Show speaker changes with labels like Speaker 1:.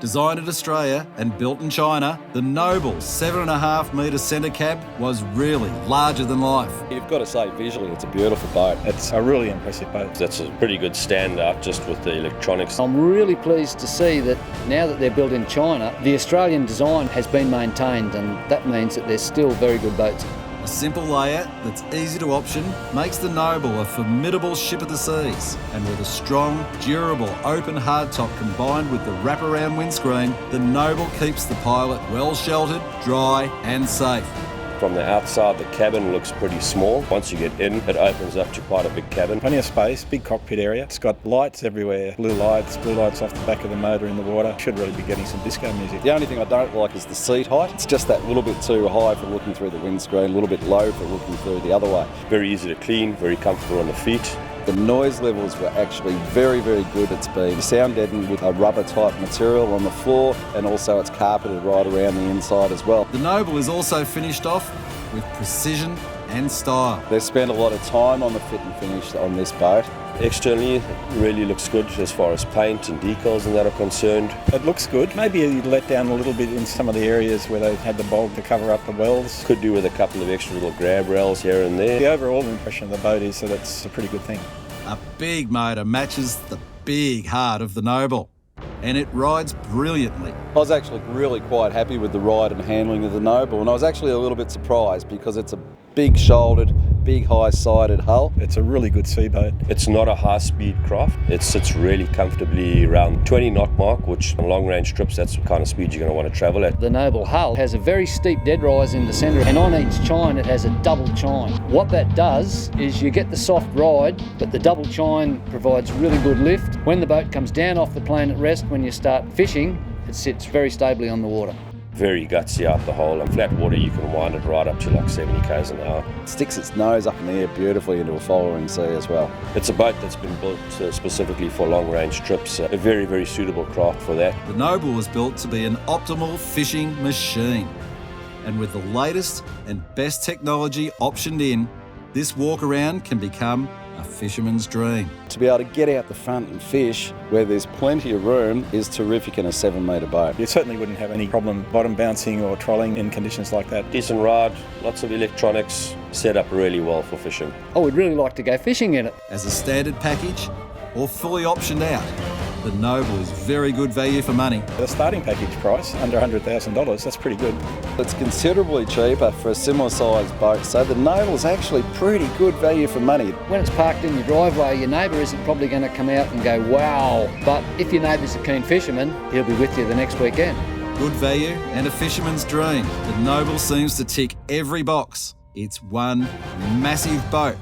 Speaker 1: Designed in Australia and built in China, the Noble 7.5 metre centre cab was really larger than life.
Speaker 2: You've got to say, visually, it's a beautiful boat.
Speaker 3: It's a really impressive boat.
Speaker 4: That's a pretty good standout just with the electronics.
Speaker 5: I'm really pleased to see that now that they're built in China, the Australian design has been maintained, and that means that they're still very good boats.
Speaker 1: A simple layout that's easy to option makes the Noble a formidable ship of the seas. And with a strong, durable, open hardtop combined with the wraparound windscreen, the Noble keeps the pilot well sheltered, dry and safe.
Speaker 4: From the outside, the cabin looks pretty small. Once you get in, it opens up to quite a big cabin.
Speaker 3: Plenty of space, big cockpit area. It's got lights everywhere, blue lights off the back of the motor in the water. Should really be getting some disco music.
Speaker 2: The only thing I don't like is the seat height. It's just that little bit too high for looking through the windscreen, a little bit low for looking through the other way.
Speaker 4: Very easy to clean, very comfortable on the feet.
Speaker 2: The noise levels were actually very, very good. It's been sound deadened with a rubber type material on the floor, and also it's carpeted right around the inside as well.
Speaker 1: The Noble is also finished off with precision and style.
Speaker 2: They've spent a lot of time on the fit and finish on this boat.
Speaker 4: Externally, it really looks good as far as paint and decals and that are concerned.
Speaker 3: It looks good. Maybe you let down a little bit in some of the areas where they've had the bog to cover up the wells.
Speaker 4: Could do with a couple of extra little grab rails here and there.
Speaker 3: The overall impression of the boat is that it's a pretty good thing.
Speaker 1: A big motor matches the big heart of the Noble, and it rides brilliantly.
Speaker 2: I was actually really quite happy with the ride and handling of the Noble, and I was actually a little bit surprised because it's a big shouldered, big high-sided hull.
Speaker 3: It's a really good sea boat.
Speaker 4: It's not a high-speed craft. It sits really comfortably around 20 knot mark, which on long-range trips, that's the kind of speed you're going to want to travel at.
Speaker 5: The Noble hull has a very steep dead rise in the centre, and on each chine it has a double chine. What that does is you get the soft ride, but the double chine provides really good lift. When the boat comes down off the plane at rest, when you start fishing, it sits very stably on the water.
Speaker 4: Very gutsy out the hole. And flat water, you can wind it right up to like 70 k's an hour.
Speaker 2: It sticks its nose up in the air beautifully into a following sea as well.
Speaker 4: It's a boat that's been built specifically for long-range trips. A very, very suitable craft for that.
Speaker 1: The Noble was built to be an optimal fishing machine. And with the latest and best technology optioned in, this walk-around can become a fisherman's dream.
Speaker 2: To be able to get out the front and fish where there's plenty of room is terrific in a 7-metre boat.
Speaker 3: You certainly wouldn't have any problem bottom bouncing or trolling in conditions like that.
Speaker 4: Decent ride, lots of electronics, set up really well for fishing.
Speaker 5: I would really like to go fishing in it.
Speaker 1: As a standard package or fully optioned out, the Noble is very good value for money.
Speaker 3: The starting package price, under $100,000, that's pretty good.
Speaker 2: It's considerably cheaper for a similar sized boat, so the Noble is actually pretty good value for money.
Speaker 5: When it's parked in your driveway, your neighbour isn't probably going to come out and go, wow. But if your neighbour's a keen fisherman, he'll be with you the next weekend.
Speaker 1: Good value and a fisherman's dream. The Noble seems to tick every box. It's one massive boat